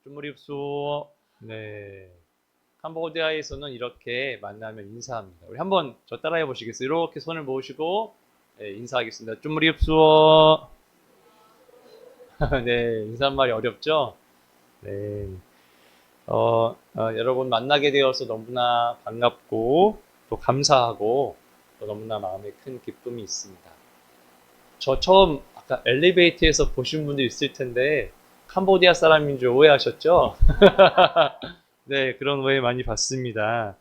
쭈무립수. 네. 캄보디아에서는 이렇게 만나면 인사합니다. 우리 한번 저 따라해 보시겠어요? 이렇게 손을 모으시고 네, 인사하겠습니다. 쭈무립수. 네, 인사말이 어렵죠? 네. 여러분 만나게 되어서 너무나 반갑고 또 감사하고 또 너무나 마음에 큰 기쁨이 있습니다. 저 처음 아까 엘리베이터에서 보신 분도 있을 텐데 캄보디아 사람인 줄 오해하셨죠? 네, 그런 오해 많이 받습니다.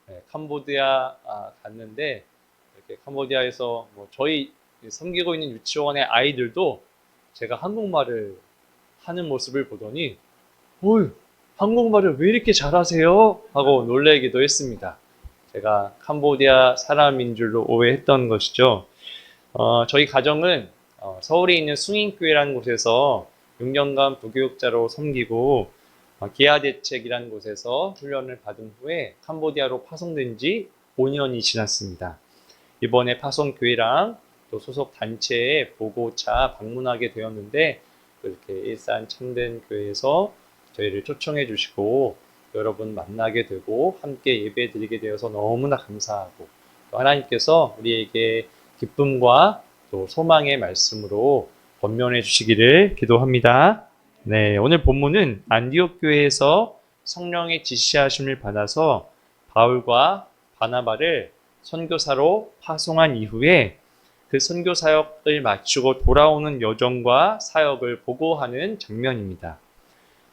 네, 캄보디아 갔는데 이렇게 캄보디아에서 뭐 저희 섬기고 있는 유치원의 아이들도 제가 한국말을 하는 모습을 보더니 어이, 한국말을 왜 이렇게 잘하세요? 하고 놀래기도 했습니다. 제가 캄보디아 사람인 줄로 오해했던 것이죠. 저희 가정은 서울에 있는 숭인교회라는 곳에서 6년간 부교육자로 섬기고 기아대책이라는 곳에서 훈련을 받은 후에 캄보디아로 파송된 지 5년이 지났습니다. 이번에 파송교회랑 또 소속 단체에 보고차 방문하게 되었는데 이렇게 일산 참된교회에서 저희를 초청해 주시고 여러분 만나게 되고 함께 예배 드리게 되어서 너무나 감사하고 또 하나님께서 우리에게 기쁨과 또 소망의 말씀으로 권면해 주시기를 기도합니다. 네, 오늘 본문은 안디옥 교회에서 성령의 지시하심을 받아서 바울과 바나바를 선교사로 파송한 이후에 그 선교 사역을 마치고 돌아오는 여정과 사역을 보고하는 장면입니다.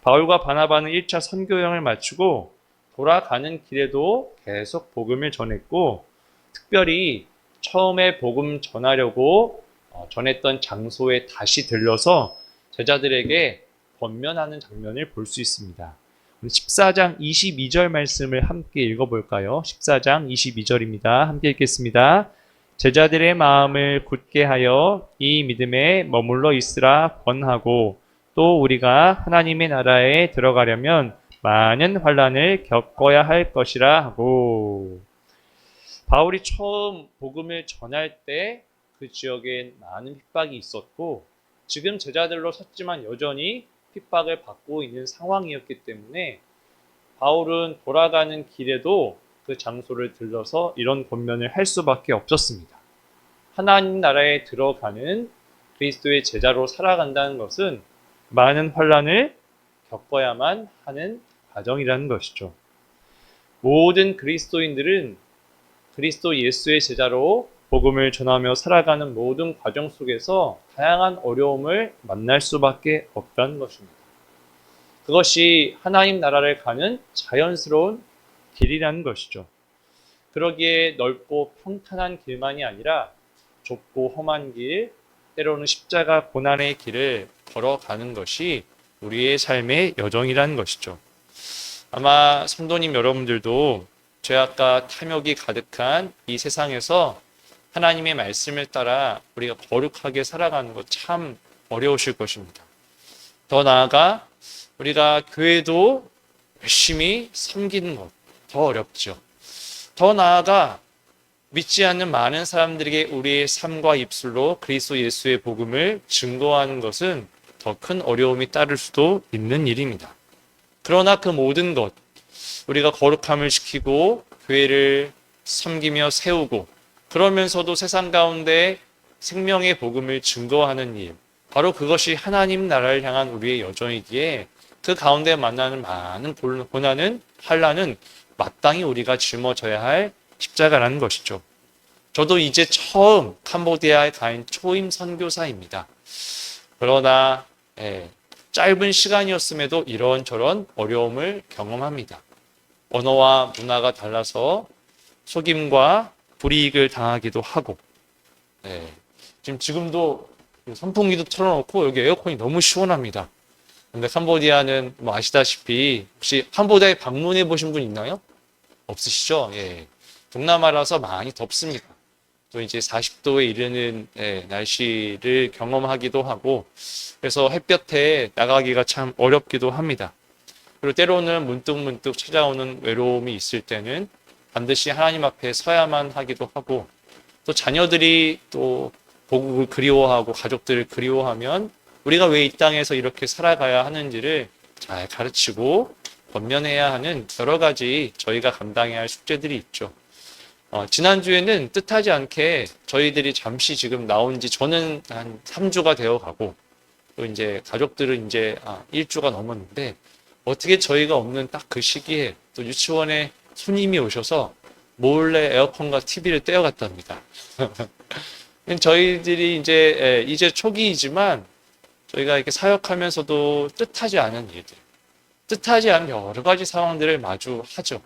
바울과 바나바는 1차 선교여행을 마치고 돌아가는 길에도 계속 복음을 전했고 특별히 처음에 복음 전하려고 전했던 장소에 다시 들러서 제자들에게 권면하는 장면을 볼 수 있습니다. 14장 22절 말씀을 함께 읽어볼까요? 14장 22절입니다. 함께 읽겠습니다. 제자들의 마음을 굳게 하여 이 믿음에 머물러 있으라 권하고 또 우리가 하나님의 나라에 들어가려면 많은 환난을 겪어야 할 것이라 하고 바울이 처음 복음을 전할 때 그 지역엔 많은 핍박이 있었고 지금 제자들로 섰지만 여전히 핍박을 받고 있는 상황이었기 때문에 바울은 돌아가는 길에도 그 장소를 들러서 이런 권면을 할 수밖에 없었습니다. 하나님 나라에 들어가는 그리스도의 제자로 살아간다는 것은 많은 환난을 겪어야만 하는 과정이라는 것이죠. 모든 그리스도인들은 그리스도 예수의 제자로 복음을 전하며 살아가는 모든 과정 속에서 다양한 어려움을 만날 수밖에 없다는 것입니다. 그것이 하나님 나라를 가는 자연스러운 길이라는 것이죠. 그러기에 넓고 평탄한 길만이 아니라 좁고 험한 길, 때로는 십자가 고난의 길을 걸어가는 것이 우리의 삶의 여정이라는 것이죠. 아마 성도님 여러분들도 죄악과 탐욕이 가득한 이 세상에서 하나님의 말씀을 따라 우리가 거룩하게 살아가는 것 참 어려우실 것입니다. 더 나아가 우리가 교회도 열심히 섬기는 것 더 어렵죠. 더 나아가 믿지 않는 많은 사람들에게 우리의 삶과 입술로 그리스도 예수의 복음을 증거하는 것은 더 큰 어려움이 따를 수도 있는 일입니다. 그러나 그 모든 것, 우리가 거룩함을 지키고 교회를 섬기며 세우고 그러면서도 세상 가운데 생명의 복음을 증거하는 일, 바로 그것이 하나님 나라를 향한 우리의 여정이기에 그 가운데 만나는 많은 고난은 환난은 마땅히 우리가 짊어져야 할 십자가라는 것이죠. 저도 이제 처음 캄보디아에 간 초임 선교사입니다. 그러나 짧은 시간이었음에도 이런저런 어려움을 경험합니다. 언어와 문화가 달라서 속임과 불이익을 당하기도 하고 지금도 선풍기도 틀어놓고 여기 에어컨이 너무 시원합니다. 근데 캄보디아는 뭐 아시다시피 혹시 캄보디아에 방문해 보신 분 있나요? 없으시죠? 예. 동남아라서 많이 덥습니다. 또 이제 40도에 이르는 날씨를 경험하기도 하고 그래서 햇볕에 나가기가 참 어렵기도 합니다. 그리고 때로는 문득문득 찾아오는 외로움이 있을 때는 반드시 하나님 앞에 서야만 하기도 하고 또 자녀들이 또 보국을 그리워하고 가족들을 그리워하면 우리가 왜 이 땅에서 이렇게 살아가야 하는지를 잘 가르치고 권면해야 하는 여러 가지 저희가 감당해야 할 숙제들이 있죠. 지난주에는 뜻하지 않게 저희들이 잠시 지금 나온 지 저는 한 3주가 되어 가고 또 이제 가족들은 이제 1주가 넘었는데 어떻게 저희가 없는 딱 그 시기에 또 유치원에 손님이 오셔서 몰래 에어컨과 TV를 떼어갔답니다. 저희들이 이제 초기이지만 저희가 이렇게 사역하면서도 뜻하지 않은 일들, 뜻하지 않은 여러 가지 상황들을 마주하죠.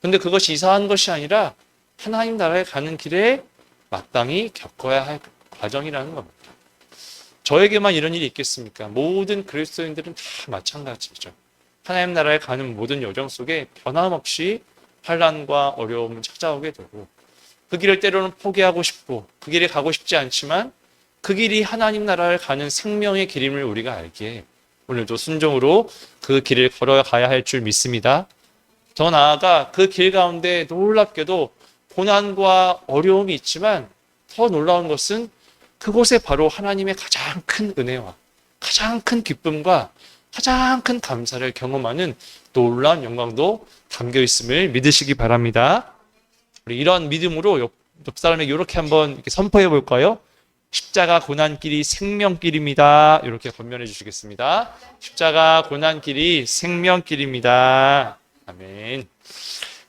근데 그것이 이상한 것이 아니라 하나님 나라에 가는 길에 마땅히 겪어야 할 과정이라는 겁니다. 저에게만 이런 일이 있겠습니까? 모든 그리스도인들은 다 마찬가지죠. 하나님 나라에 가는 모든 여정 속에 변함없이 환난과 어려움은 찾아오게 되고 그 길을 때로는 포기하고 싶고 그 길에 가고 싶지 않지만 그 길이 하나님 나라를 가는 생명의 길임을 우리가 알기에 오늘도 순종으로 그 길을 걸어가야 할 줄 믿습니다. 더 나아가 그 길 가운데 놀랍게도 고난과 어려움이 있지만 더 놀라운 것은 그곳에 바로 하나님의 가장 큰 은혜와 가장 큰 기쁨과 가장 큰 감사를 경험하는 놀라운 영광도 담겨 있음을 믿으시기 바랍니다. 우리 이런 믿음으로 옆 사람에게 이렇게 한번 이렇게 선포해 볼까요? 십자가 고난길이 생명길입니다. 이렇게 권면해 주시겠습니다. 십자가 고난길이 생명길입니다. 아멘.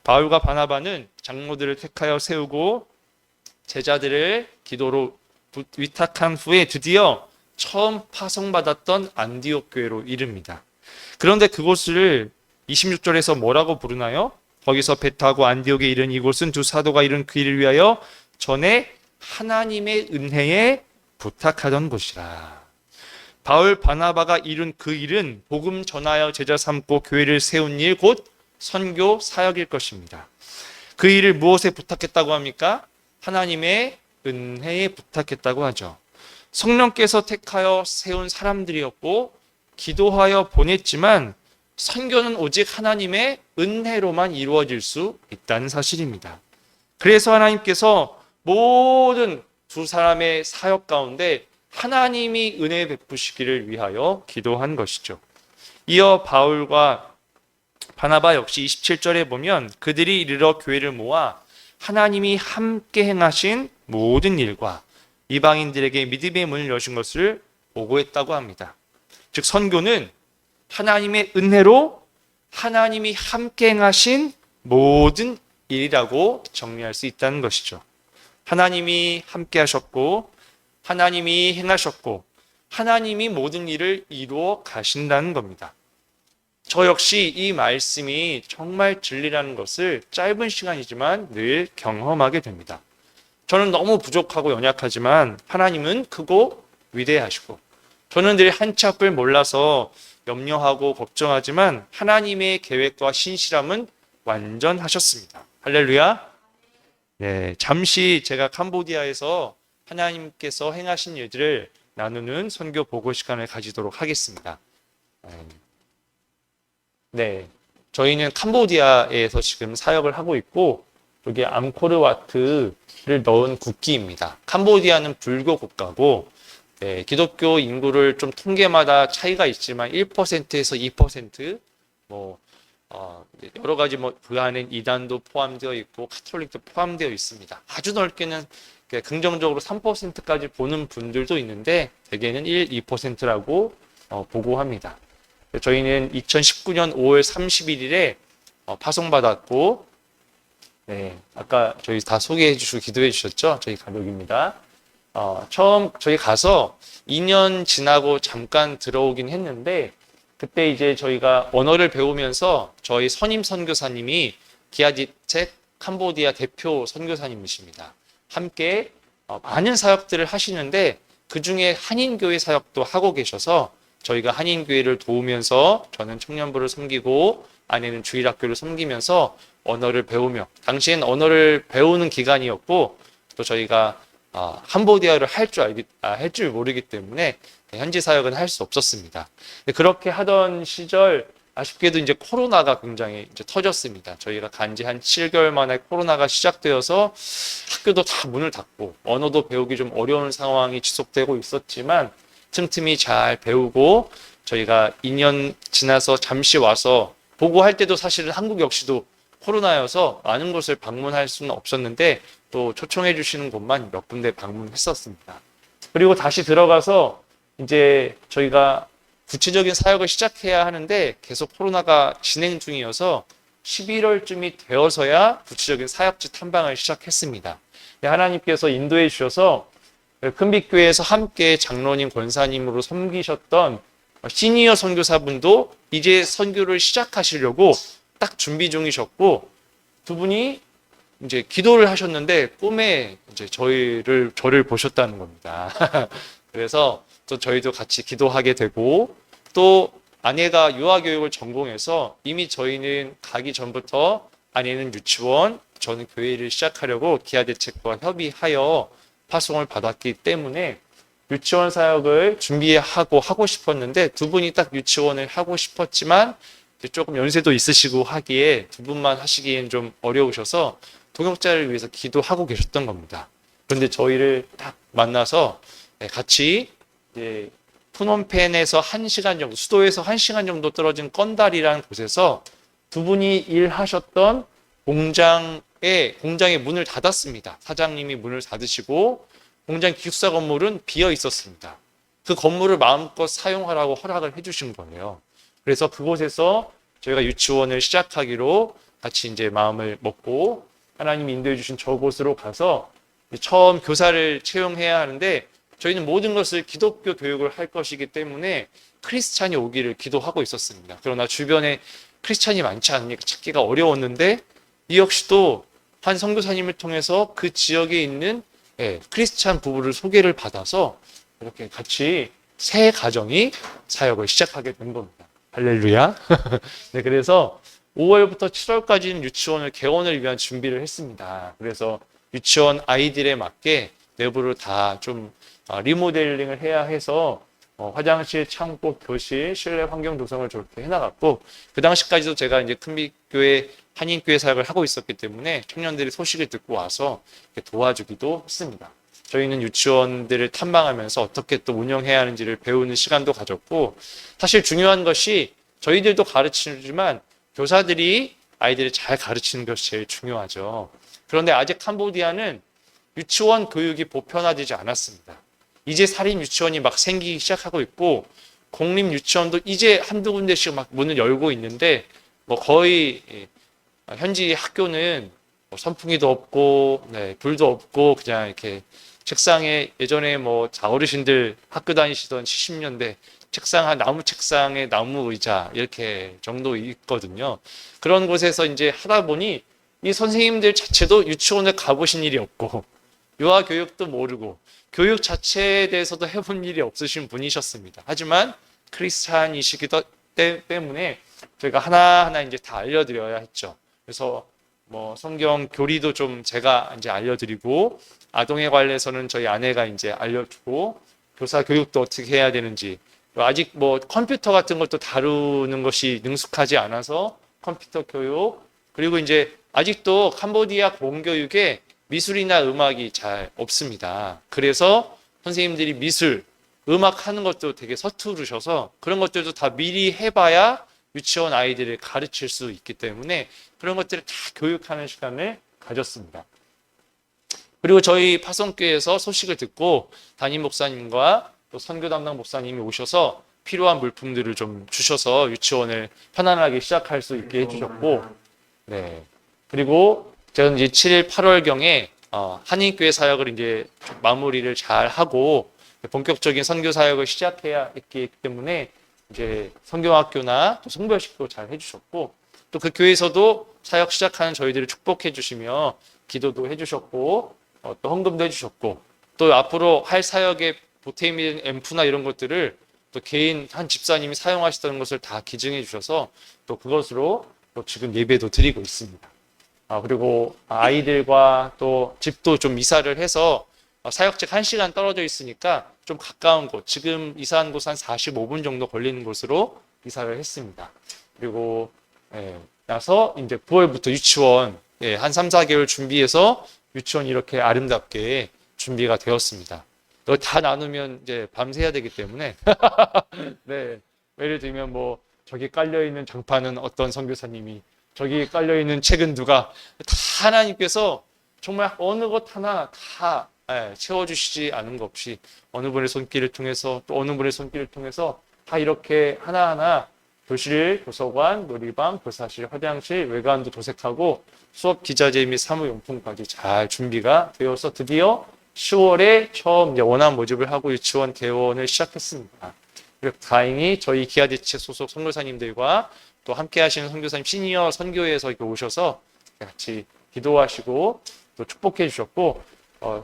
바울과 바나바는 장로들을 택하여 세우고 제자들을 기도로 위탁한 후에 드디어 처음 파송받았던 안디옥 교회로 이릅니다. 그런데 그곳을 26절에서 뭐라고 부르나요? 거기서 배 타고 안디옥에 이른 이곳은 두 사도가 이룬 그 일을 위하여 전에 하나님의 은혜에 부탁하던 곳이라. 바울 바나바가 이룬 그 일은 복음 전하여 제자 삼고 교회를 세운 일, 곧 선교 사역일 것입니다. 그 일을 무엇에 부탁했다고 합니까? 하나님의 은혜에 부탁했다고 하죠. 성령께서 택하여 세운 사람들이었고 기도하여 보냈지만 선교는 오직 하나님의 은혜로만 이루어질 수 있다는 사실입니다. 그래서 하나님께서 모든 두 사람의 사역 가운데 하나님이 은혜 베푸시기를 위하여 기도한 것이죠. 이어 바울과 바나바 역시 27절에 보면 그들이 이르러 교회를 모아 하나님이 함께 행하신 모든 일과 이방인들에게 믿음의 문을 여신 것을 보고했다고 합니다. 즉 선교는 하나님의 은혜로 하나님이 함께 행하신 모든 일이라고 정리할 수 있다는 것이죠. 하나님이 함께 하셨고 하나님이 행하셨고 하나님이 모든 일을 이루어 가신다는 겁니다. 저 역시 이 말씀이 정말 진리라는 것을 짧은 시간이지만 늘 경험하게 됩니다. 저는 너무 부족하고 연약하지만 하나님은 크고 위대하시고 저는 늘 한치 앞을 몰라서 염려하고 걱정하지만 하나님의 계획과 신실함은 완전하셨습니다. 할렐루야. 네, 잠시 제가 캄보디아에서 하나님께서 행하신 일들을 나누는 선교 보고 시간을 가지도록 하겠습니다. 네, 저희는 캄보디아에서 지금 사역을 하고 있고 여기 앙코르와트를 넣은 국기입니다. 캄보디아는 불교 국가고 네, 기독교 인구를 좀 통계마다 차이가 있지만 1%에서 2% 여러 가지 그 안에 이단도 포함되어 있고 카톨릭도 포함되어 있습니다. 아주 넓게는 긍정적으로 3%까지 보는 분들도 있는데 대개는 1, 2%라고 보고합니다. 저희는 2019년 5월 31일에 파송받았고 네, 아까 저희 다 소개해 주시고 기도해 주셨죠? 저희 가족입니다. 처음 저희 가서 2년 지나고 잠깐 들어오긴 했는데 그때 이제 저희가 언어를 배우면서 저희 선임 선교사님이 기아디책 캄보디아 대표 선교사님이십니다. 함께 많은 사역들을 하시는데 그중에 한인교회 사역도 하고 계셔서 저희가 한인교회를 도우면서 저는 청년부를 섬기고 아내는 주일학교를 섬기면서 언어를 배우며 당시엔 언어를 배우는 기간이었고 또 저희가 캄보디아를 할 줄 모르기 때문에 현지 사역은 할 수 없었습니다. 그렇게 하던 시절 아쉽게도 이제 코로나가 굉장히 이제 터졌습니다. 저희가 간지 한 7개월 만에 코로나가 시작되어서 학교도 다 문을 닫고 언어도 배우기 좀 어려운 상황이 지속되고 있었지만 틈틈이 잘 배우고 저희가 2년 지나서 잠시 와서 보고할 때도 사실은 한국 역시도 코로나여서 많은 곳을 방문할 수는 없었는데 또 초청해 주시는 곳만 몇 군데 방문했었습니다. 그리고 다시 들어가서 이제 저희가 구체적인 사역을 시작해야 하는데 계속 코로나가 진행 중이어서 11월쯤이 되어서야 구체적인 사역지 탐방을 시작했습니다. 하나님께서 인도해 주셔서 큰빛교회에서 함께 장로님, 권사님으로 섬기셨던 시니어 선교사분도 이제 선교를 시작하시려고 딱 준비 중이셨고, 두 분이 이제 기도를 하셨는데 꿈에 이제 저를 보셨다는 겁니다. 그래서 또 저희도 같이 기도하게 되고, 또 아내가 유아교육을 전공해서 이미 저희는 가기 전부터 아내는 유치원, 저는 교회를 시작하려고 기아대책과 협의하여 파송을 받았기 때문에 유치원 사역을 준비하고 하고 싶었는데, 두 분이 딱 유치원을 하고 싶었지만 조금 연세도 있으시고 하기에 두 분만 하시기엔 좀 어려우셔서 동역자를 위해서 기도하고 계셨던 겁니다. 그런데 저희를 딱 만나서 같이 이제 푸놈펜에서 1시간 정도, 수도에서 1시간 정도 떨어진 건달이라는 곳에서 두 분이 일하셨던 공장의 문을 닫았습니다. 사장님이 문을 닫으시고 공장 기숙사 건물은 비어 있었습니다. 그 건물을 마음껏 사용하라고 허락을 해주신 거예요. 그래서 그곳에서 저희가 유치원을 시작하기로 같이 이제 마음을 먹고 하나님이 인도해 주신 저곳으로 가서 처음 교사를 채용해야 하는데, 저희는 모든 것을 기독교 교육을 할 것이기 때문에 크리스찬이 오기를 기도하고 있었습니다. 그러나 주변에 크리스찬이 많지 않으니까 찾기가 어려웠는데, 이 역시도 한 선교사님을 통해서 그 지역에 있는 크리스찬 부부를 소개를 받아서 이렇게 같이 새 가정이 사역을 시작하게 된 겁니다. 할렐루야. 네, 그래서 5월부터 7월까지는 유치원을 개원을 위한 준비를 했습니다. 그래서 유치원 아이들에 맞게 내부를 다 좀 리모델링을 해야 해서 화장실, 창고, 교실, 실내 환경 조성을 저렇게 해나갔고, 그 당시까지도 제가 이제 큰빛교회 한인교회 사역을 하고 있었기 때문에 청년들이 소식을 듣고 와서 도와주기도 했습니다. 저희는 유치원들을 탐방하면서 어떻게 또 운영해야 하는지를 배우는 시간도 가졌고, 사실 중요한 것이 저희들도 가르치지만 교사들이 아이들을 잘 가르치는 것이 제일 중요하죠. 그런데 아직 캄보디아는 유치원 교육이 보편화되지 않았습니다. 이제 사립 유치원이 막 생기기 시작하고 있고, 공립 유치원도 이제 한두 군데씩 막 문을 열고 있는데, 거의 현지 학교는 선풍기도 없고, 불도 없고, 그냥 이렇게 책상에 예전에 어르신들 학교 다니시던 70년대 나무 책상에 나무 의자 이렇게 정도 있거든요. 그런 곳에서 이제 하다 보니 이 선생님들 자체도 유치원을 가보신 일이 없고, 유아 교육도 모르고, 교육 자체에 대해서도 해본 일이 없으신 분이셨습니다. 하지만 크리스찬이시기 때문에 저희가 하나하나 이제 다 알려드려야 했죠. 그래서 성경 교리도 좀 제가 이제 알려드리고, 아동에 관해서는 저희 아내가 이제 알려주고, 교사 교육도 어떻게 해야 되는지, 아직 컴퓨터 같은 것도 다루는 것이 능숙하지 않아서 컴퓨터 교육, 그리고 이제 아직도 캄보디아 공교육에 미술이나 음악이 잘 없습니다. 그래서 선생님들이 미술, 음악 하는 것도 되게 서투르셔서 그런 것들도 다 미리 해봐야 유치원 아이들을 가르칠 수 있기 때문에 그런 것들을 다 교육하는 시간을 가졌습니다. 그리고 저희 파송교회에서 소식을 듣고 담임 목사님과 또 선교 담당 목사님이 오셔서 필요한 물품들을 좀 주셔서 유치원을 편안하게 시작할 수 있게 해주셨고, 네. 그리고 제가 이제 7일, 8월경에 한인교회 사역을 이제 마무리를 잘 하고 본격적인 선교 사역을 시작해야 했기 때문에 이제 선교학교나 또 성별식도 잘 해주셨고, 또 그 교회에서도 사역 시작하는 저희들을 축복해 주시며 기도도 해주셨고, 또 헌금도 해주셨고, 또 앞으로 할 사역의 보탬인 앰프나 이런 것들을 또 개인 한 집사님이 사용하시던 것을 다 기증해 주셔서 또 그것으로 또 지금 예배도 드리고 있습니다. 그리고 아이들과 또 집도 좀 이사를 해서 사역직 1시간 떨어져 있으니까 좀 가까운 곳, 지금 이사한 곳 한 45분 정도 걸리는 곳으로 이사를 했습니다. 그리고 나서 이제 9월부터 유치원 한 3, 4개월 준비해서 유치원이 이렇게 아름답게 준비가 되었습니다. 이거 다 나누면 이제 밤새야 되기 때문에 네, 예를 들면 뭐 저기 깔려 있는 장판은 어떤 선교사님이, 저기 깔려 있는 책은 누가, 다 하나님께서 정말 어느 것 하나 다 채워주시지 않은 것 없이 어느 분의 손길을 통해서 또 어느 분의 손길을 통해서 다 이렇게 하나하나 교실, 도서관, 놀이방, 교사실, 화장실, 외관도 도색하고 수업 기자재 및 사무용품까지 잘 준비가 되어서 드디어 10월에 처음 이제 원안 모집을 하고 유치원 개원을 시작했습니다. 그리고 다행히 저희 기아대체 소속 선교사님들과 또 함께 하시는 선교사님 시니어 선교회에서 이렇게 오셔서 같이 기도하시고 또 축복해 주셨고,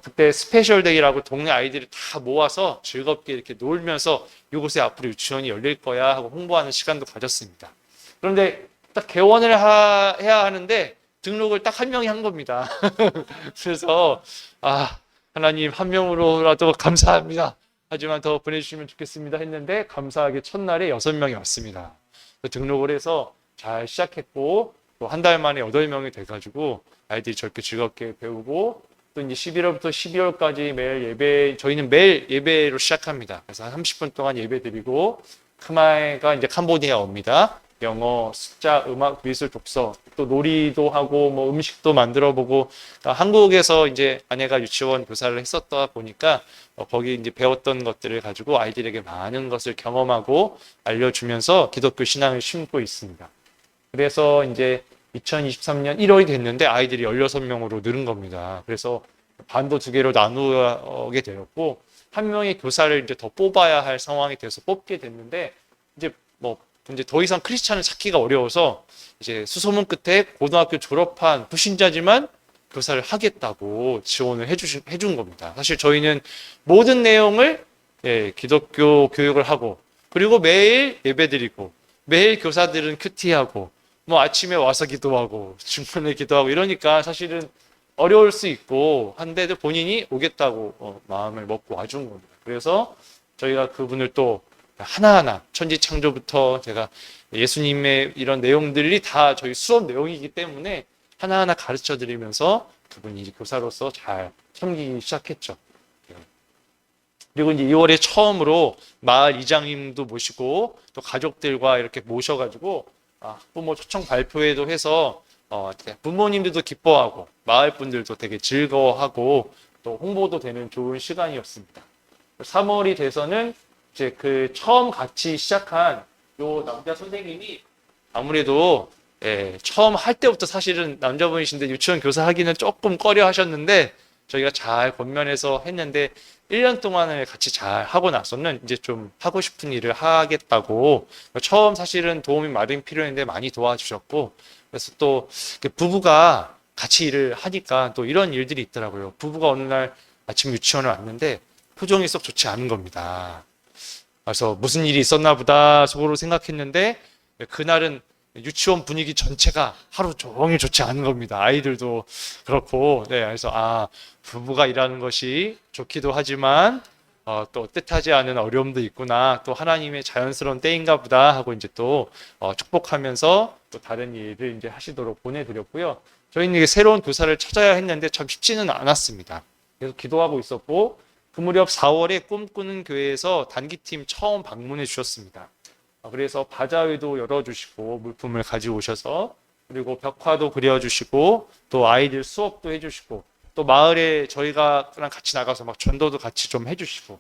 그때 스페셜데이라고 동네 아이들을 다 모아서 즐겁게 이렇게 놀면서 이곳에 앞으로 유치원이 열릴 거야 하고 홍보하는 시간도 가졌습니다. 그런데 딱 개원을 해야 하는데 등록을 딱 한 명이 한 겁니다. 그래서 하나님 한 명으로라도 감사합니다. 하지만 더 보내주시면 좋겠습니다 했는데 감사하게 첫날에 6명이 왔습니다. 등록을 해서 잘 시작했고 또 한 달 만에 8명이 돼가지고 아이들이 저렇게 즐겁게 배우고 또 이제 11월부터 12월까지 매일 예배, 저희는 매일 예배로 시작합니다. 그래서 한 30분 동안 예배 드리고 크마에가 이제 캄보디아어입니다. 영어, 숫자, 음악, 미술, 독서, 또 놀이도 하고 뭐 음식도 만들어 보고, 한국에서 이제 아내가 유치원 교사를 했었다 보니까 거기 이제 배웠던 것들을 가지고 아이들에게 많은 것을 경험하고 알려주면서 기독교 신앙을 심고 있습니다. 그래서 이제 2023년 1월이 됐는데 아이들이 16명으로 늘은 겁니다. 그래서 반도 2개로 나누게 되었고, 한 명의 교사를 이제 더 뽑아야 할 상황이 돼서 뽑게 됐는데, 이제 더 이상 크리스찬을 찾기가 어려워서 이제 수소문 끝에 고등학교 졸업한 불신자지만 교사를 하겠다고 지원을 해준 겁니다. 사실 저희는 모든 내용을 기독교 교육을 하고, 그리고 매일 예배드리고, 매일 교사들은 큐티하고, 뭐 아침에 와서 기도하고 중간에 기도하고 이러니까 사실은 어려울 수 있고 한데도 본인이 오겠다고 마음을 먹고 와준 겁니다. 그래서 저희가 그분을 또 하나하나 천지창조부터 제가 예수님의 이런 내용들이 다 저희 수업 내용이기 때문에 하나하나 가르쳐 드리면서 그분이 이제 교사로서 잘 섬기기 시작했죠. 그리고 이제 2월에 처음으로 마을 이장님도 모시고 또 가족들과 이렇게 모셔가지고 부모 초청 발표회도 해서 부모님들도 기뻐하고 마을 분들도 되게 즐거워하고 또 홍보도 되는 좋은 시간이었습니다. 3월이 돼서는 이제 그 처음 같이 시작한 요 남자 선생님이 아무래도 처음 할 때부터 사실은 남자분이신데 유치원 교사 하기는 조금 꺼려 하셨는데 저희가 잘 권면해서 했는데 1년 동안을 같이 잘 하고 나서는 이제 좀 하고 싶은 일을 하겠다고, 처음 사실은 도움이 많이 필요했는데 많이 도와주셨고, 그래서 또 부부가 같이 일을 하니까 또 이런 일들이 있더라고요. 부부가 어느 날 아침 유치원을 왔는데 표정이 썩 좋지 않은 겁니다. 그래서 무슨 일이 있었나 보다 속으로 생각했는데 그날은 유치원 분위기 전체가 하루 종일 좋지 않은 겁니다. 아이들도 그렇고, 그래서 부부가 일하는 것이 좋기도 하지만 또 뜻하지 않은 어려움도 있구나. 또 하나님의 자연스러운 때인가 보다 하고 이제 또 축복하면서 또 다른 일을 이제 하시도록 보내드렸고요. 저희는 이게 새로운 교사를 찾아야 했는데 참 쉽지는 않았습니다. 계속 기도하고 있었고, 그 무렵 4월에 꿈꾸는 교회에서 단기팀 처음 방문해 주셨습니다. 그래서 바자회도 열어주시고 물품을 가지고 오셔서, 그리고 벽화도 그려주시고 또 아이들 수업도 해주시고 또 마을에 저희가 같이 나가서 막 전도도 같이 좀 해주시고,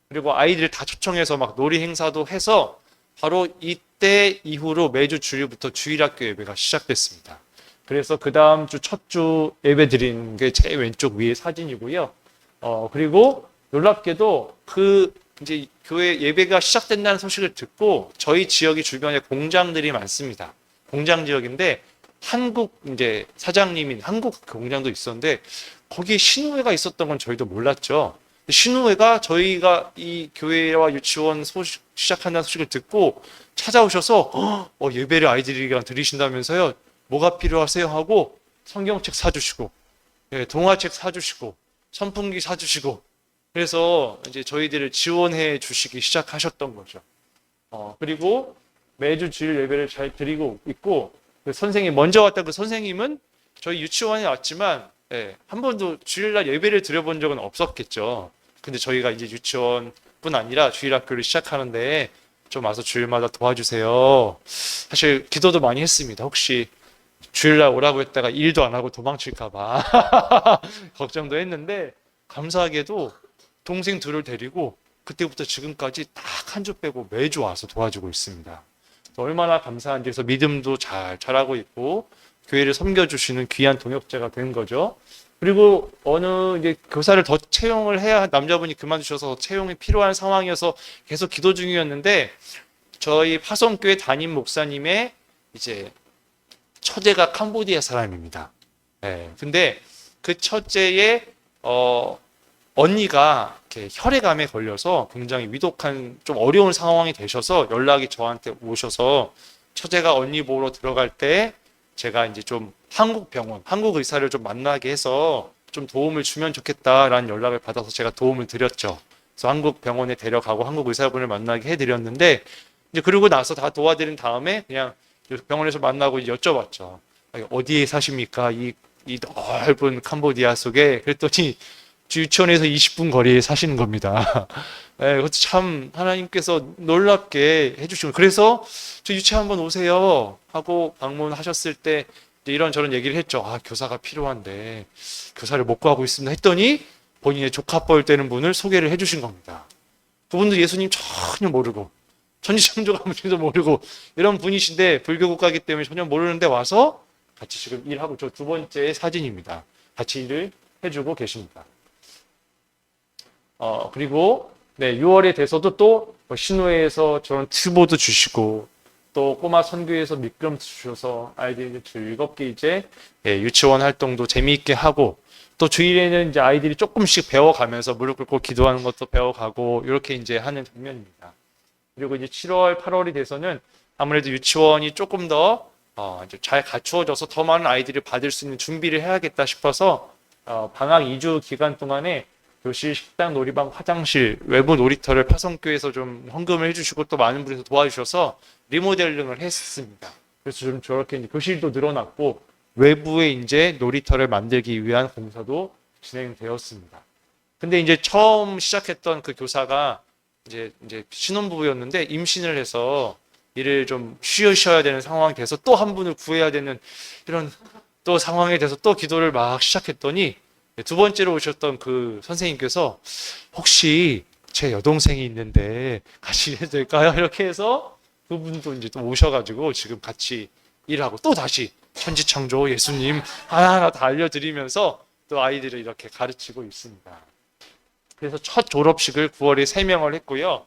그리고 아이들 다 초청해서 막 놀이 행사도 해서 바로 이때 이후로 매주 주일부터 주일학교 예배가 시작됐습니다. 그래서 그 다음 주 첫 주 예배 드리는 게 제 왼쪽 위에 사진이고요. 그리고 놀랍게도 이제 교회 예배가 시작된다는 소식을 듣고 저희 지역이 주변에 공장들이 많습니다. 공장 지역인데 한국 이제 사장님인 한국 공장도 있었는데 거기에 신우회가 있었던 건 저희도 몰랐죠. 신우회가 저희가 이 교회와 유치원 시작한다는 소식을 듣고 찾아오셔서 예배를 아이들이랑 드리신다면서요. 뭐가 필요하세요? 하고 성경책 사주시고, 동화책 사주시고, 선풍기 사주시고, 그래서 이제 저희들을 지원해 주시기 시작하셨던 거죠. 그리고 매주 주일 예배를 잘 드리고 있고, 그 선생님, 먼저 왔다 그 선생님은 저희 유치원에 왔지만, 한 번도 주일날 예배를 드려본 적은 없었겠죠. 근데 저희가 이제 유치원뿐 아니라 주일학교를 시작하는데, 좀 와서 주일마다 도와주세요. 사실 기도도 많이 했습니다. 혹시 주일날 오라고 했다가 일도 안 하고 도망칠까 봐 걱정도 했는데 감사하게도 동생 둘을 데리고 그때부터 지금까지 딱 한 주 빼고 매주 와서 도와주고 있습니다. 얼마나 감사한지. 그래서 믿음도 잘 자라고 있고 교회를 섬겨주시는 귀한 동역자가 된 거죠. 그리고 어느 이제 교사를 더 채용을 해야, 남자분이 그만두셔서 채용이 필요한 상황이어서 계속 기도 중이었는데 저희 파송교회 담임 목사님의 이제 처제가 캄보디아 사람입니다. 예. 근데 그 처제의 언니가 이렇게 혈액암에 걸려서 굉장히 위독한 좀 어려운 상황이 되셔서 연락이 저한테 오셔서 처제가 언니 보러 들어갈 때 제가 이제 좀 한국 병원, 한국 의사를 좀 만나게 해서 좀 도움을 주면 좋겠다라는 연락을 받아서 제가 도움을 드렸죠. 그래서 한국 병원에 데려가고 한국 의사분을 만나게 해드렸는데 이제 그러고 나서 다 도와드린 다음에 그냥 병원에서 만나고 여쭤봤죠. 어디에 사십니까? 이 넓은 캄보디아 속에. 그랬더니 유치원에서 20분 거리에 사시는 겁니다. 네, 그것도 참 하나님께서 놀랍게 해주시고, 그래서 저 유치원 한번 오세요 하고 방문하셨을 때 이제 이런저런 얘기를 했죠. 아, 교사가 필요한데 교사를 못 구하고 있습니다 했더니 본인의 조카뻘 되는 분을 소개를 해주신 겁니다. 그분도 예수님 전혀 모르고 천지창조가 뭔지도 모르고 이런 분이신데 불교 국가이기 때문에 전혀 모르는데 와서 같이 지금 일하고, 저 두 번째 사진입니다. 같이 일을 해주고 계십니다. 그리고 네, 6월에 돼서도 또 신우회에서 저런 튜브도 주시고 또 꼬마 선교에서 미끄럼 주셔서 아이들이 즐겁게 이제 유치원 활동도 재미있게 하고, 또 주일에는 이제 아이들이 조금씩 배워가면서 무릎 꿇고 기도하는 것도 배워가고 이렇게 이제 하는 장면입니다. 그리고 이제 7월, 8월이 돼서는 아무래도 유치원이 조금 더 이제 잘 갖추어져서 더 많은 아이들을 받을 수 있는 준비를 해야겠다 싶어서 방학 2주 기간 동안에 교실, 식당, 놀이방, 화장실, 외부 놀이터를 파송교에서 좀 헌금을 해주시고 또 많은 분에서 도와주셔서 리모델링을 했습니다. 그래서 좀 저렇게 이제 교실도 늘어났고 외부에 이제 놀이터를 만들기 위한 공사도 진행되었습니다. 근데 이제 처음 시작했던 그 교사가 이제 신혼부부였는데 임신을 해서 일을 좀 쉬어야 되는 상황이 돼서 또 한 분을 구해야 되는 이런 또 상황에 대해서 또 기도를 막 시작했더니 두 번째로 오셨던 그 선생님께서 혹시 제 여동생이 있는데 같이 해도 될까요? 이렇게 해서 그분도 이제 또 오셔가지고 지금 같이 일하고 또 다시 천지창조 예수님 하나하나 다 알려드리면서 또 아이들을 이렇게 가르치고 있습니다. 그래서 첫 졸업식을 9월에 3명을 했고요.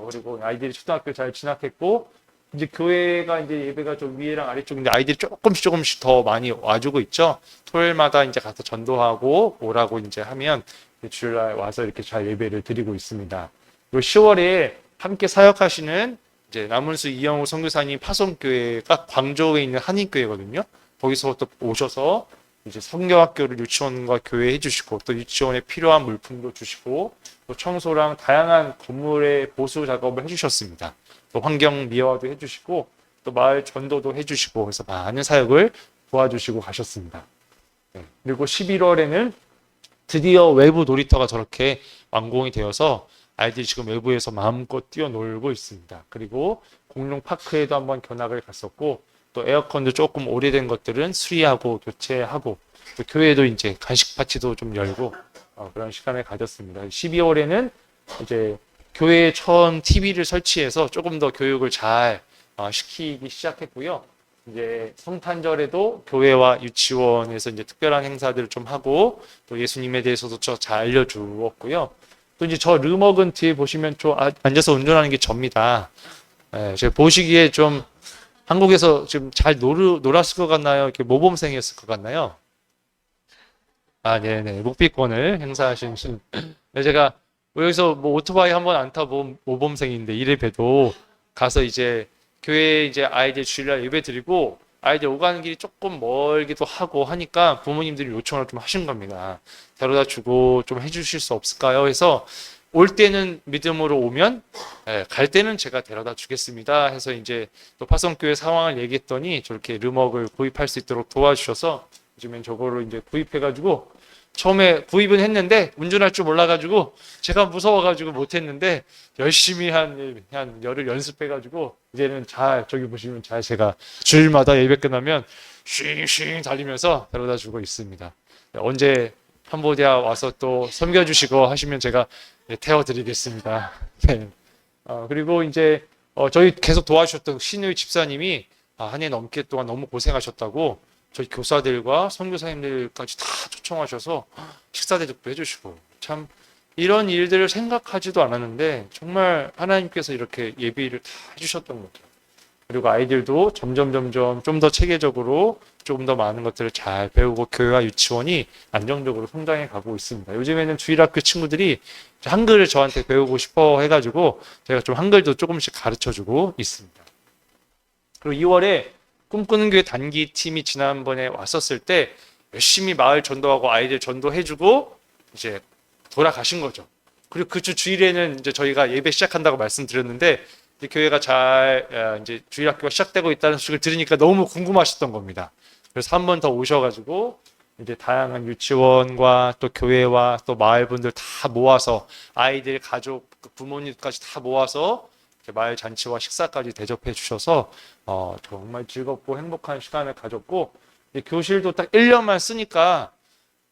그리고 아이들이 초등학교 잘 진학했고, 이제 교회가 이제 예배가 좀 위에랑 아래쪽인데 아이들이 조금씩 더 많이 와주고 있죠. 토요일마다 이제 가서 전도하고 오라고 이제 하면 주일날 와서 이렇게 잘 예배를 드리고 있습니다. 그리고 10월에 함께 사역하시는 이제 남은수 이영우 선교사님 파송교회가 광저우에 있는 한인교회거든요. 거기서부터 오셔서 이제 성경학교를 유치원과 교회에 해주시고 또 유치원에 필요한 물품도 주시고 또 청소랑 다양한 건물의 보수 작업을 해주셨습니다. 또 환경 미화도 해주시고 또 마을 전도도 해주시고 그래서 많은 사역을 도와주시고 가셨습니다. 네. 그리고 11월에는 드디어 외부 놀이터가 저렇게 완공이 되어서 아이들이 지금 외부에서 마음껏 뛰어놀고 있습니다. 그리고 공룡 파크에도 한번 견학을 갔었고 또 에어컨도 조금 오래된 것들은 수리하고 교체하고 또 교회도 이제 간식 파티도 좀 열고 그런 시간을 가졌습니다. 12월에는 이제 교회에 처음 TV를 설치해서 조금 더 교육을 잘 시키기 시작했고요. 이제 성탄절에도 교회와 유치원에서 이제 특별한 행사들을 좀 하고 또 예수님에 대해서도 잘 알려주었고요. 또 이제 저 르먹은 뒤에 보시면 좀 앉아서 운전하는 게 접니다. 제가 보시기에 좀 한국에서 지금 잘 놀았을 것 같나요? 이렇게 모범생이었을 것 같나요? 네네. 묵비권을 행사하신 제가 여기서 뭐 오토바이 한번 안 타본 모범생인데 이래 봬도 가서 이제 교회 이제 아이들 주일날 예배 드리고 아이들 오가는 길이 조금 멀기도 하고 하니까 부모님들이 요청을 좀 하신 겁니다. 데려다 주고 좀 해주실 수 없을까요? 해서 올 때는 믿음으로 오면 갈 때는 제가 데려다 주겠습니다 해서 이제 또 파송교회 상황을 얘기했더니 저렇게 르먹을 구입할 수 있도록 도와주셔서 요즘엔 저거를 이제 구입해가지고 처음에 구입은 했는데 운전할 줄 몰라가지고 제가 무서워가지고 못했는데 열심히 한 열흘 연습해가지고 이제는 잘 저기 보시면 잘 제가 주일마다 예배 끝나면 쉥쉥 달리면서 데려다 주고 있습니다. 언제 캄보디아 와서 또 섬겨주시고 하시면 제가 태워드리겠습니다. 네. 그리고 이제 저희 계속 도와주셨던 신의 집사님이 한 해 넘게 동안 너무 고생하셨다고 저희 교사들과 선교사님들까지 다 초청하셔서 식사 대접도 해주시고 참 이런 일들을 생각하지도 않았는데 정말 하나님께서 이렇게 예비를 다 해주셨던 것 같아요. 그리고 아이들도 점점 좀 더 체계적으로 조금 더 많은 것들을 잘 배우고 교회와 유치원이 안정적으로 성장해 가고 있습니다. 요즘에는 주일학교 친구들이 한글을 저한테 배우고 싶어 해가지고 제가 좀 한글도 조금씩 가르쳐주고 있습니다. 그리고 2월에 꿈꾸는 교회 단기 팀이 지난번에 왔었을 때 열심히 마을 전도하고 아이들 전도해주고 이제 돌아가신 거죠. 그리고 그 주 주일에는 이제 저희가 예배 시작한다고 말씀드렸는데 이제 교회가 잘 이제 주일학교가 시작되고 있다는 소식을 들으니까 너무 궁금하셨던 겁니다. 그래서 한 번 더 오셔가지고 이제 다양한 유치원과 또 교회와 또 마을 분들 다 모아서 아이들 가족 부모님까지 다 모아서 마을 잔치와 식사까지 대접해 주셔서 정말 즐겁고 행복한 시간을 가졌고 교실도 딱 1년만 쓰니까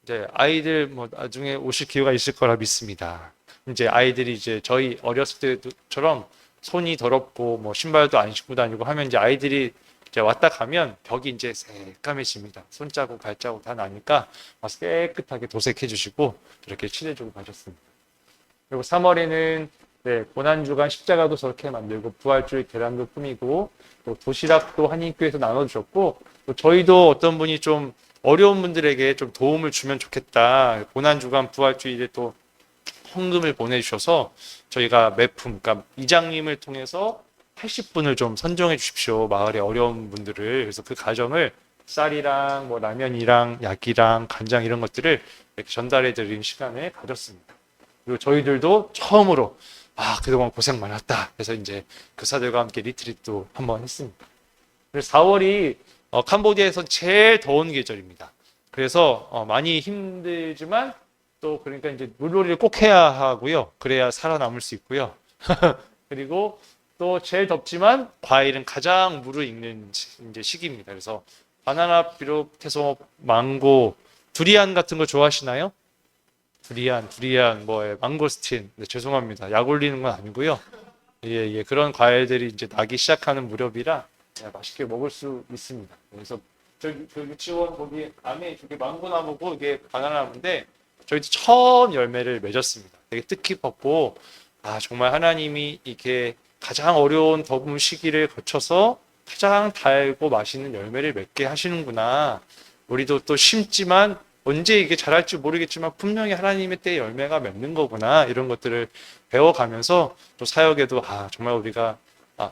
이제 아이들 뭐 나중에 오실 기회가 있을 거라 믿습니다. 이제 아이들이 이제 저희 어렸을 때처럼 손이 더럽고 뭐 신발도 안 신고 다니고 하면 이제 아이들이 이제 왔다 가면 벽이 이제 새까매집니다. 손자국 발자국 다 나니까 와서 깨끗하게 도색해 주시고 이렇게 칠해주고 가셨습니다. 그리고 3월에는 고난주간 십자가도 저렇게 만들고 부활주일 계란도 꾸미고 또 도시락도 한인교회에서 나눠주셨고 또 저희도 어떤 분이 좀 어려운 분들에게 좀 도움을 주면 좋겠다. 고난주간 부활주일에 또 헌금을 보내주셔서 저희가 매품, 그러니까 이장님을 통해서 80분을 좀 선정해 주십시오. 마을의 어려운 분들을. 그래서 그 가정을 쌀이랑 뭐 라면이랑 약이랑 간장 이런 것들을 이렇게 전달해 드리는 시간을 가졌습니다. 그리고 저희들도 처음으로 그동안 고생 많았다. 그래서 이제 교사들과 함께 리트릿도 한번 했습니다. 그래서 4월이 캄보디아에서 제일 더운 계절입니다. 그래서 많이 힘들지만 또 그러니까 이제 물놀이를 꼭 해야 하고요. 그래야 살아남을 수 있고요. 그리고 또 제일 덥지만 과일은 가장 무르익는 이제 시기입니다. 그래서 바나나 비롯해서 망고, 두리안 같은 거 좋아하시나요? 두리안, 망고스틴. 네, 죄송합니다. 약 올리는 건 아니고요. 예, 그런 과일들이 이제 나기 시작하는 무렵이라 맛있게 먹을 수 있습니다. 그래서 저기 그 유치원 거기 안에 저기 망고 나무고 이게 바나나 나무인데 저희도 처음 열매를 맺었습니다. 되게 뜻깊었고 정말 하나님이 이렇게 가장 어려운 더운 시기를 거쳐서 가장 달고 맛있는 열매를 맺게 하시는구나. 우리도 또 심지만 언제 이게 자랄지 모르겠지만 분명히 하나님의 때에 열매가 맺는 거구나. 이런 것들을 배워가면서 또 사역에도 정말 우리가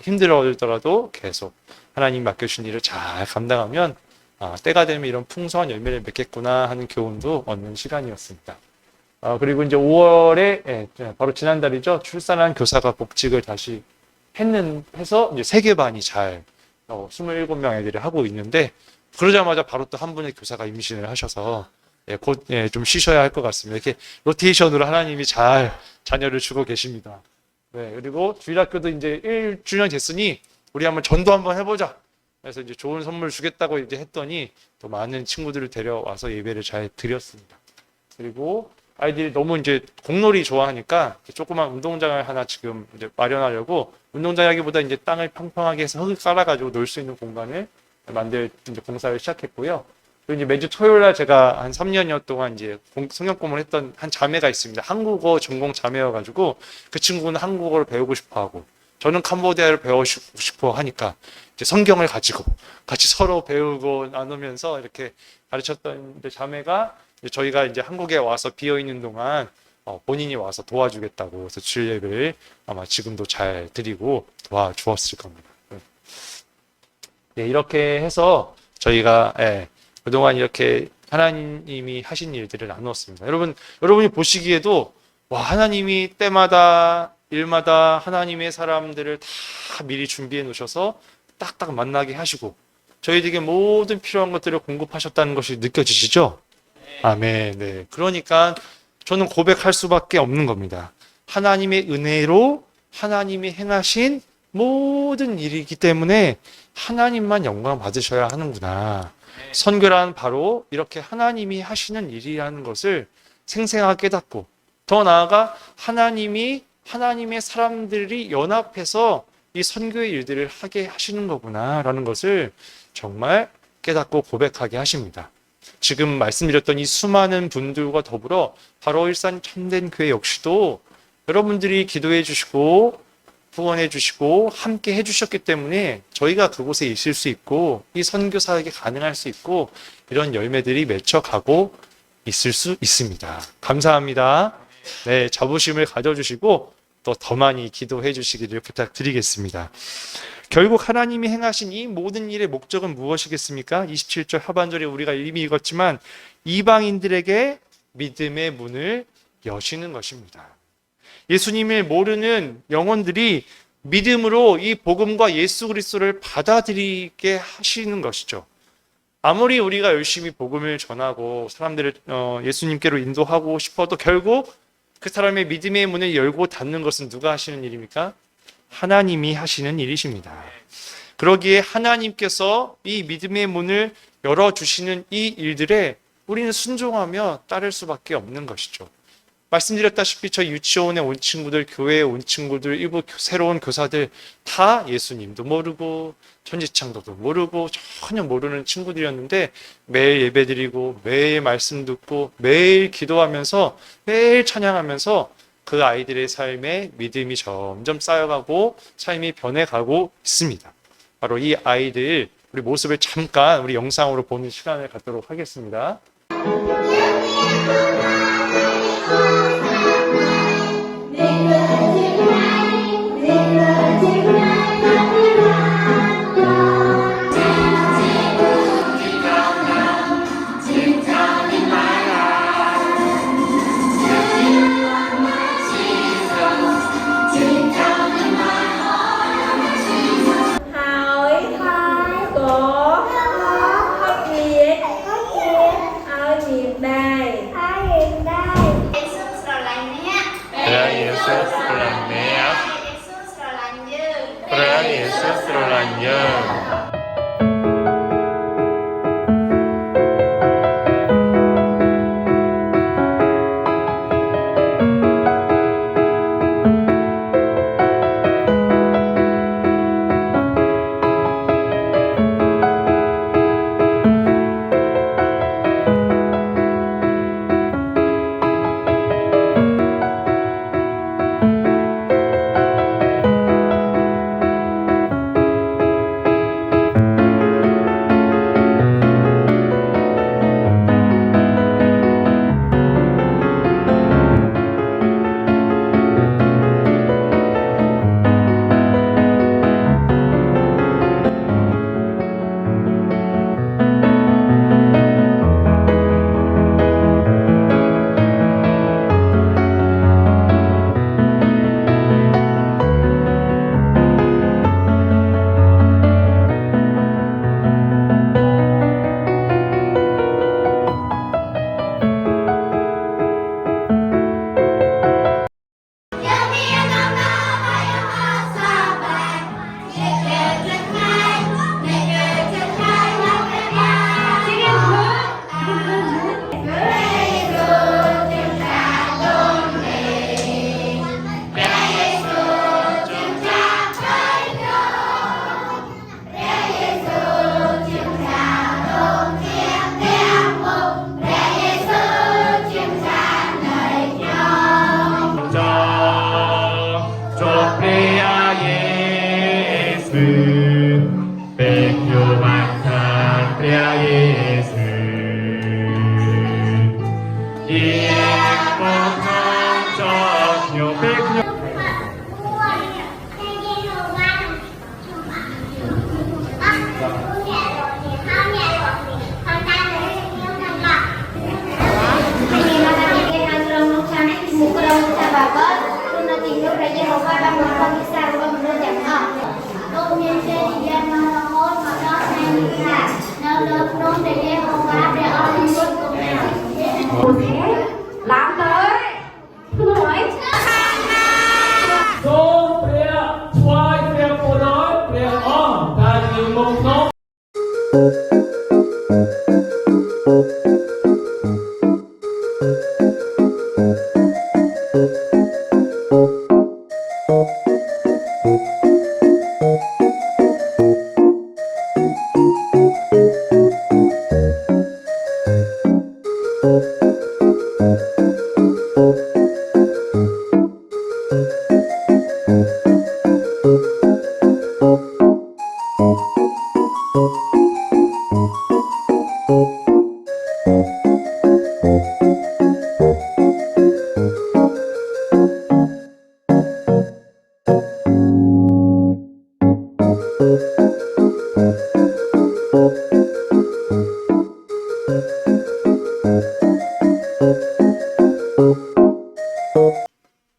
힘들어하더라도 계속 하나님 맡겨주신 일을 잘 감당하면 때가 되면 이런 풍성한 열매를 맺겠구나 하는 교훈도 얻는 시간이었습니다. 그리고 이제 5월에 바로 지난달이죠. 출산한 교사가 복직을 다시 해서 이제 세계반이 잘 27명 애들이 하고 있는데 그러자마자 바로 또 한 분의 교사가 임신을 하셔서 곧 좀 쉬셔야 할 것 같습니다. 이렇게 로테이션으로 하나님이 잘 자녀를 주고 계십니다. 그리고 주일학교도 이제 1주년 됐으니 우리 한번 전도 한번 해보자. 그래서 이제 좋은 선물 주겠다고 이제 했더니 또 많은 친구들을 데려와서 예배를 잘 드렸습니다. 그리고 아이들이 너무 이제 공놀이 좋아하니까 조그만 운동장을 하나 지금 이제 마련하려고 운동장이라기보다 이제 땅을 평평하게 해서 흙을 깔아가지고 놀 수 있는 공간을 만들 이제 공사를 시작했고요. 그리고 이제 매주 토요일 날 제가 한 3년여 동안 이제 성경 공부를 했던 한 자매가 있습니다. 한국어 전공 자매여가지고 그 친구는 한국어를 배우고 싶어 하고 저는 캄보디아를 배우고 싶어 하니까 이제 성경을 가지고 같이 서로 배우고 나누면서 이렇게 가르쳤던 자매가 저희가 이제 한국에 와서 비어 있는 동안 본인이 와서 도와주겠다고 해서 주일 예배를 아마 지금도 잘 드리고 도와주었을 겁니다. 이렇게 해서 저희가 그동안 이렇게 하나님이 하신 일들을 나누었습니다. 여러분이 보시기에도 하나님이 때마다 일마다 하나님의 사람들을 다 미리 준비해 놓으셔서 딱딱 만나게 하시고 저희들에게 모든 필요한 것들을 공급하셨다는 것이 느껴지시죠? 아멘. 네. 그러니까 저는 고백할 수밖에 없는 겁니다. 하나님의 은혜로 하나님이 행하신 모든 일이기 때문에 하나님만 영광 받으셔야 하는구나. 선교란 바로 이렇게 하나님이 하시는 일이라는 것을 생생하게 깨닫고, 더 나아가 하나님이 하나님의 사람들이 연합해서 이 선교의 일들을 하게 하시는 거구나라는 것을 정말 깨닫고 고백하게 하십니다. 지금 말씀드렸던 이 수많은 분들과 더불어 바로 일산 참된 교회 역시도 여러분들이 기도해 주시고 후원해 주시고 함께 해 주셨기 때문에 저희가 그곳에 있을 수 있고 이 선교 사역이 가능할 수 있고 이런 열매들이 맺혀가고 있을 수 있습니다. 감사합니다. 네, 자부심을 가져주시고 또 더 많이 기도해 주시기를 부탁드리겠습니다. 결국 하나님이 행하신 이 모든 일의 목적은 무엇이겠습니까? 27절 하반절에 우리가 이미 읽었지만 이방인들에게 믿음의 문을 여시는 것입니다. 예수님을 모르는 영혼들이 믿음으로 이 복음과 예수 그리스도를 받아들이게 하시는 것이죠. 아무리 우리가 열심히 복음을 전하고 사람들을 예수님께로 인도하고 싶어도 결국 그 사람의 믿음의 문을 열고 닫는 것은 누가 하시는 일입니까? 하나님이 하시는 일이십니다. 그러기에 하나님께서 이 믿음의 문을 열어주시는 이 일들에 우리는 순종하며 따를 수밖에 없는 것이죠. 말씀드렸다시피 저 유치원에 온 친구들, 교회에 온 친구들, 일부 새로운 교사들 다 예수님도 모르고 천지창조도 모르고 전혀 모르는 친구들이었는데 매일 예배드리고 매일 말씀 듣고 매일 기도하면서 매일 찬양하면서 그 아이들의 삶에 믿음이 점점 쌓여가고 삶이 변해가고 있습니다. 바로 이 아이들 우리 모습을 잠깐 우리 영상으로 보는 시간을 갖도록 하겠습니다.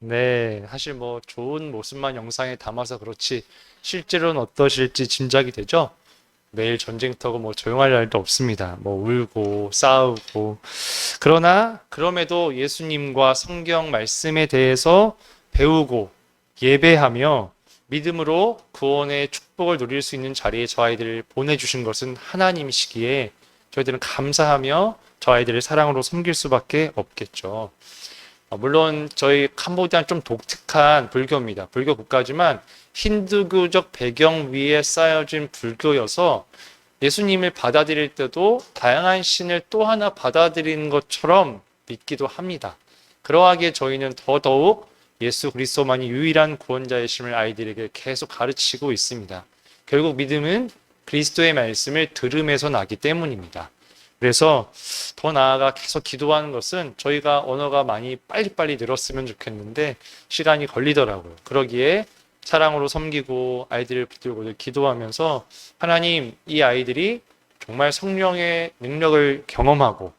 네, 사실 뭐 좋은 모습만 영상에 담아서 그렇지 실제로는 어떠실지 짐작이 되죠? 매일 전쟁터고 뭐 조용할 날도 없습니다. 뭐 울고 싸우고. 그러나 그럼에도 예수님과 성경 말씀에 대해서 배우고 예배하며 믿음으로 구원의 축복을 누릴 수 있는 자리에 저 아이들을 보내주신 것은 하나님이시기에 저희들은 감사하며 저 아이들을 사랑으로 섬길 수밖에 없겠죠. 물론 저희 캄보디아는 좀 독특한 불교입니다. 불교 국가지만 힌두교적 배경 위에 쌓여진 불교여서 예수님을 받아들일 때도 다양한 신을 또 하나 받아들이는 것처럼 믿기도 합니다. 그러하기에 저희는 더더욱 예수 그리스도만이 유일한 구원자이심을 아이들에게 계속 가르치고 있습니다. 결국 믿음은 그리스도의 말씀을 들음에서 나기 때문입니다. 그래서 더 나아가 계속 기도하는 것은 저희가 언어가 많이 빨리빨리 늘었으면 좋겠는데 시간이 걸리더라고요. 그러기에 사랑으로 섬기고 아이들을 붙들고 기도하면서 하나님, 이 아이들이 정말 성령의 능력을 경험하고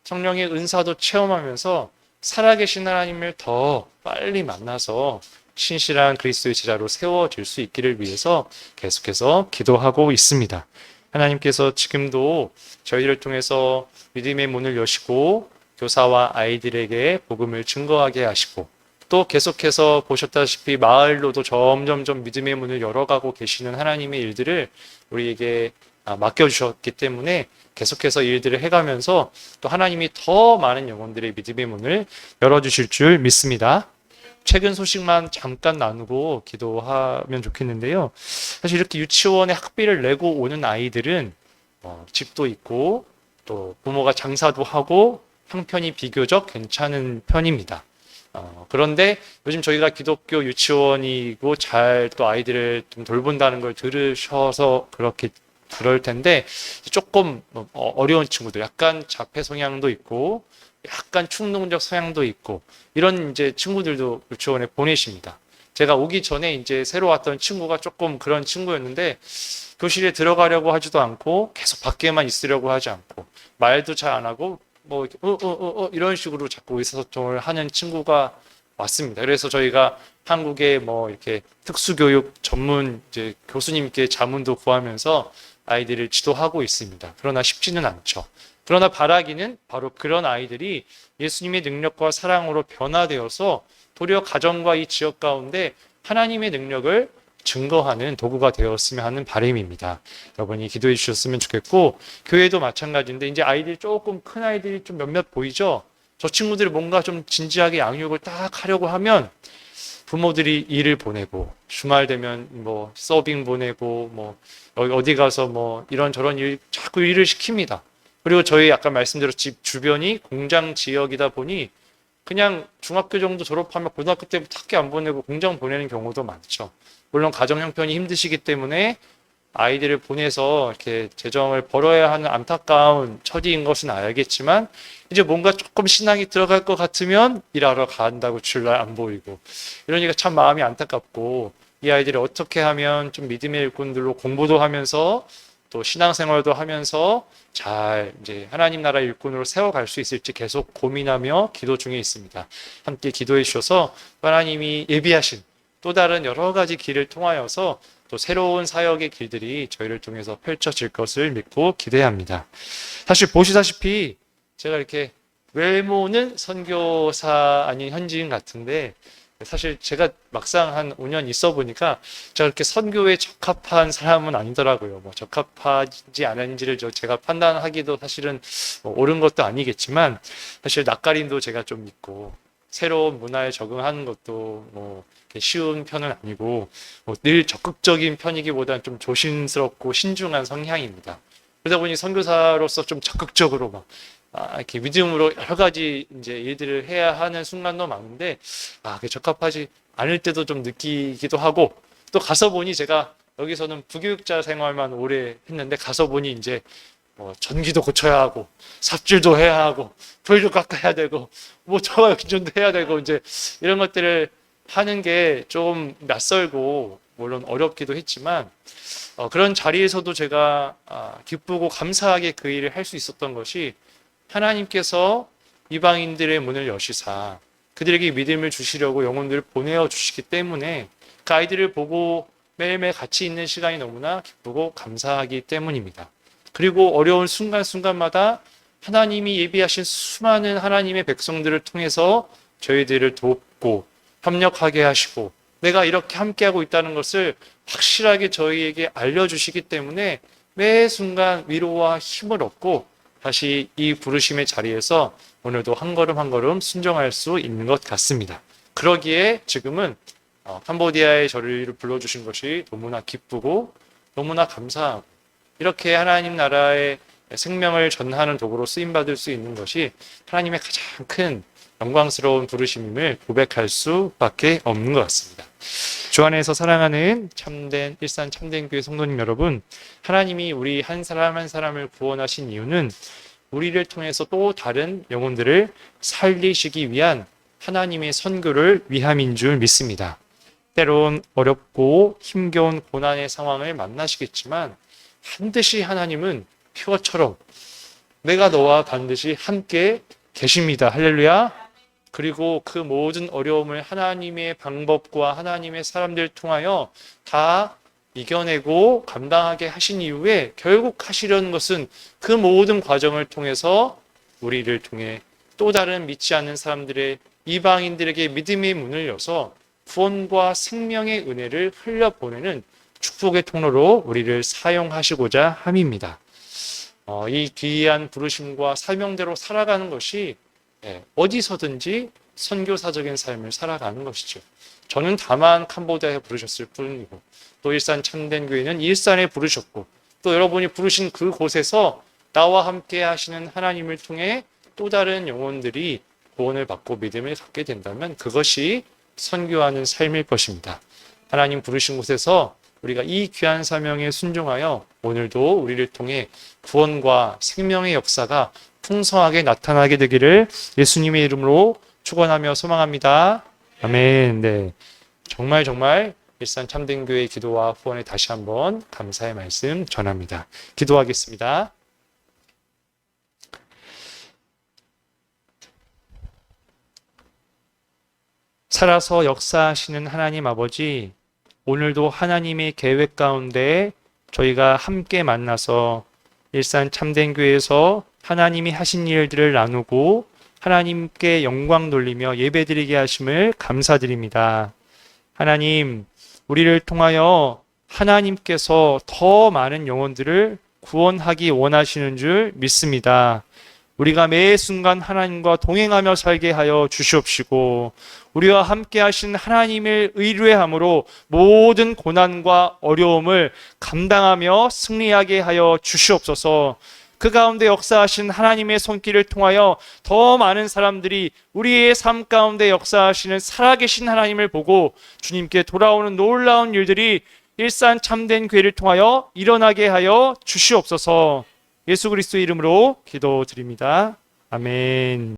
성령의 은사도 체험하면서 살아계신 하나님을 더 빨리 만나서 신실한 그리스도의 제자로 세워질 수 있기를 위해서 계속해서 기도하고 있습니다. 하나님께서 지금도 저희들을 통해서 믿음의 문을 여시고 교사와 아이들에게 복음을 증거하게 하시고 또 계속해서 보셨다시피 마을로도 점점점 믿음의 문을 열어가고 계시는 하나님의 일들을 우리에게 맡겨주셨기 때문에 계속해서 일들을 해가면서 또 하나님이 더 많은 영혼들의 믿음의 문을 열어주실 줄 믿습니다. 최근 소식만 잠깐 나누고 기도하면 좋겠는데요. 사실 이렇게 유치원에 학비를 내고 오는 아이들은 집도 있고 또 부모가 장사도 하고 형편이 비교적 괜찮은 편입니다. 그런데 요즘 저희가 기독교 유치원이고 잘 또 아이들을 좀 돌본다는 걸 들으셔서 그렇게 그럴 텐데 조금 어려운 친구들, 약간 자폐 성향도 있고 약간 충동적 성향도 있고 이런 이제 친구들도 유치원에 보내십니다. 제가 오기 전에 이제 새로 왔던 친구가 조금 그런 친구였는데 교실에 들어가려고 하지도 않고 계속 밖에만 있으려고 하지 않고 말도 잘 안 하고 뭐 이런 식으로 자꾸 의사소통을 하는 친구가 왔습니다. 그래서 저희가 한국에 뭐 이렇게 특수교육 전문 이제 교수님께 자문도 구하면서 아이들을 지도하고 있습니다. 그러나 쉽지는 않죠. 그러나 바라기는 바로 그런 아이들이 예수님의 능력과 사랑으로 변화되어서 도리어 가정과 이 지역 가운데 하나님의 능력을 증거하는 도구가 되었으면 하는 바람입니다. 여러분이 기도해 주셨으면 좋겠고 교회도 마찬가지인데 이제 아이들이 조금 큰 아이들이 좀 몇몇 보이죠? 저 친구들이 뭔가 좀 진지하게 양육을 딱 하려고 하면 부모들이 일을 보내고 주말 되면 뭐 서빙 보내고 뭐 어디 가서 뭐 이런저런 일 자꾸 일을 시킵니다. 그리고 저희 아까 말씀드렸듯이 집 주변이 공장 지역이다 보니 그냥 중학교 정도 졸업하면 고등학교 때부터 학교 안 보내고 공장 보내는 경우도 많죠. 물론 가정 형편이 힘드시기 때문에 아이들을 보내서 이렇게 재정을 벌어야 하는 안타까운 처지인 것은 알겠지만 이제 뭔가 조금 신앙이 들어갈 것 같으면 일하러 간다고 주일날 안 보이고 이러니까 참 마음이 안타깝고 이 아이들이 어떻게 하면 좀 믿음의 일꾼들로 공부도 하면서 또 신앙생활도 하면서 잘 이제 하나님 나라 일꾼으로 세워갈 수 있을지 계속 고민하며 기도 중에 있습니다. 함께 기도해 주셔서 하나님이 예비하신 또 다른 여러 가지 길을 통하여서 또 새로운 사역의 길들이 저희를 통해서 펼쳐질 것을 믿고 기대합니다. 사실 보시다시피 제가 이렇게 외모는 선교사 아닌 현지인 같은데 사실 제가 막상 한 5년 있어 보니까 제가 그렇게 선교에 적합한 사람은 아니더라고요. 뭐 적합하지 않은지를 제가 판단하기도 사실은 뭐 옳은 것도 아니겠지만 사실 낯가림도 제가 좀 있고 새로운 문화에 적응하는 것도 뭐 쉬운 편은 아니고 뭐 늘 적극적인 편이기보다는 좀 조심스럽고 신중한 성향입니다. 그러다 보니 선교사로서 좀 적극적으로 막 이렇게 믿음으로 여러 가지 이제 일들을 해야 하는 순간도 많은데 그게 적합하지 않을 때도 좀 느끼기도 하고 또 가서 보니 제가 여기서는 부교육자 생활만 오래 했는데 가서 보니 이제 전기도 고쳐야 하고 삽질도 해야 하고 돌도 깎아야 되고 뭐 저와 운전도 해야 되고 이제 이런 것들을 하는 게 좀 낯설고 물론 어렵기도 했지만 그런 자리에서도 제가 기쁘고 감사하게 그 일을 할 수 있었던 것이 하나님께서 이방인들의 문을 여시사 그들에게 믿음을 주시려고 영혼들을 보내어 주시기 때문에 그 아이들을 보고 매일매일 같이 있는 시간이 너무나 기쁘고 감사하기 때문입니다. 그리고 어려운 순간순간마다 하나님이 예비하신 수많은 하나님의 백성들을 통해서 저희들을 돕고 협력하게 하시고 내가 이렇게 함께하고 있다는 것을 확실하게 저희에게 알려주시기 때문에 매 순간 위로와 힘을 얻고 다시 이 부르심의 자리에서 오늘도 한 걸음 한 걸음 순종할 수 있는 것 같습니다. 그러기에 지금은 캄보디아에 저를 불러주신 것이 너무나 기쁘고 너무나 감사하고 이렇게 하나님 나라의 생명을 전하는 도구로 쓰임받을 수 있는 것이 하나님의 가장 큰 영광스러운 부르심임을 고백할 수밖에 없는 것 같습니다. 주 안에서 사랑하는 참된 일산 참된교회 성도님 여러분, 하나님이 우리 한 사람 한 사람을 구원하신 이유는 우리를 통해서 또 다른 영혼들을 살리시기 위한 하나님의 선교를 위함인 줄 믿습니다. 때론 어렵고 힘겨운 고난의 상황을 만나시겠지만 반드시 하나님은 표어처럼 내가 너와 반드시 함께 계십니다. 할렐루야. 그리고 그 모든 어려움을 하나님의 방법과 하나님의 사람들을 통하여 다 이겨내고 감당하게 하신 이후에 결국 하시려는 것은 그 모든 과정을 통해서 우리를 통해 또 다른 믿지 않는 사람들의 이방인들에게 믿음의 문을 여서 구원과 생명의 은혜를 흘려보내는 축복의 통로로 우리를 사용하시고자 함입니다. 이 귀한 부르심과 사명대로 살아가는 것이 어디서든지 선교사적인 삶을 살아가는 것이죠. 저는 다만 캄보디아에 부르셨을 뿐이고 또 일산 참된교회는 일산에 부르셨고 또 여러분이 부르신 그곳에서 나와 함께 하시는 하나님을 통해 또 다른 영혼들이 구원을 받고 믿음을 갖게 된다면 그것이 선교하는 삶일 것입니다. 하나님 부르신 곳에서 우리가 이 귀한 사명에 순종하여 오늘도 우리를 통해 구원과 생명의 역사가 풍성하게 나타나게 되기를 예수님의 이름으로 축원하며 소망합니다. 아멘. 네, 정말 일산 참된교회 기도와 후원에 다시 한번 감사의 말씀 전합니다. 기도하겠습니다. 살아서 역사하시는 하나님 아버지, 오늘도 하나님의 계획 가운데 저희가 함께 만나서 일산 참된교회에서 하나님이 하신 일들을 나누고 하나님께 영광 돌리며 예배드리게 하심을 감사드립니다. 하나님, 우리를 통하여 하나님께서 더 많은 영혼들을 구원하기 원하시는 줄 믿습니다. 우리가 매 순간 하나님과 동행하며 살게 하여 주시옵시고 우리와 함께 하신 하나님을 의뢰함으로 모든 고난과 어려움을 감당하며 승리하게 하여 주시옵소서. 그 가운데 역사하신 하나님의 손길을 통하여 더 많은 사람들이 우리의 삶 가운데 역사하시는 살아계신 하나님을 보고 주님께 돌아오는 놀라운 일들이 일산 참된 교회를 통하여 일어나게 하여 주시옵소서. 예수 그리스도의 이름으로 기도드립니다. 아멘.